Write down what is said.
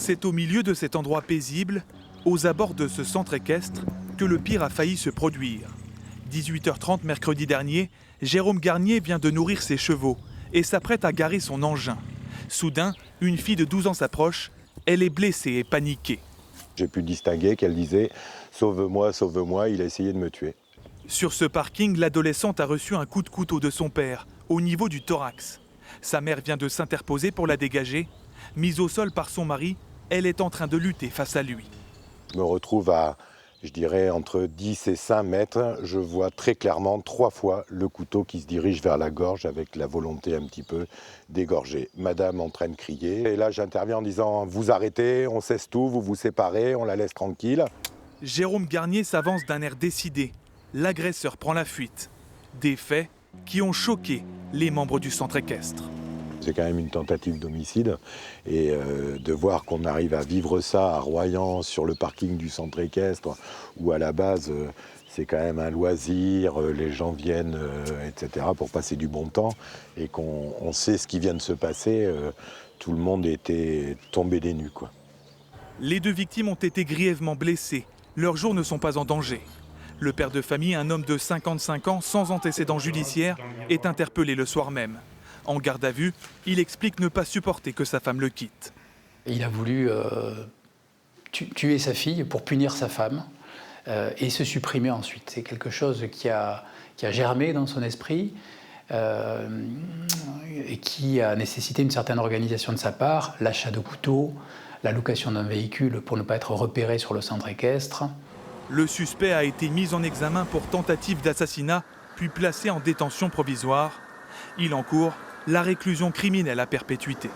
C'est au milieu de cet endroit paisible, aux abords de ce centre équestre, que le pire a failli se produire. 18h30 mercredi dernier, Jérôme Garnier vient de nourrir ses chevaux et s'apprête à garer son engin. Soudain, une fille de 12 ans s'approche. Elle est blessée et paniquée. J'ai pu distinguer qu'elle disait « Sauve-moi, sauve-moi », il a essayé de me tuer. Sur ce parking, l'adolescente a reçu un coup de couteau de son père, au niveau du thorax. Sa mère vient de s'interposer pour la dégager. Mise au sol par son mari, elle est en train de lutter face à lui. Je me retrouve à, je dirais, entre 10 et 5 mètres. Je vois très clairement 3 fois le couteau qui se dirige vers la gorge avec la volonté un petit peu d'égorger. Madame en train de crier. Et là, j'interviens en disant « Vous arrêtez, on cesse tout, vous vous séparez, on la laisse tranquille ». Jérôme Garnier s'avance d'un air décidé. L'agresseur prend la fuite. Des faits qui ont choqué les membres du centre équestre. C'est quand même une tentative d'homicide et de voir qu'on arrive à vivre ça à Royan sur le parking du centre équestre où à la base c'est quand même un loisir, les gens viennent etc. pour passer du bon temps et qu'on sait ce qui vient de se passer, tout le monde était tombé des nues, quoi. Les deux victimes ont été grièvement blessées. Leurs jours ne sont pas en danger. Le père de famille, un homme de 55 ans sans antécédent judiciaire, est interpellé le soir même. En garde à vue, il explique ne pas supporter que sa femme le quitte. Il a voulu tuer sa fille pour punir sa femme et se supprimer ensuite. C'est quelque chose qui a germé dans son esprit et qui a nécessité une certaine organisation de sa part, l'achat de couteaux, la location d'un véhicule pour ne pas être repéré sur le centre équestre. Le suspect a été mis en examen pour tentative d'assassinat, puis placé en détention provisoire. Il encourt la réclusion criminelle à perpétuité.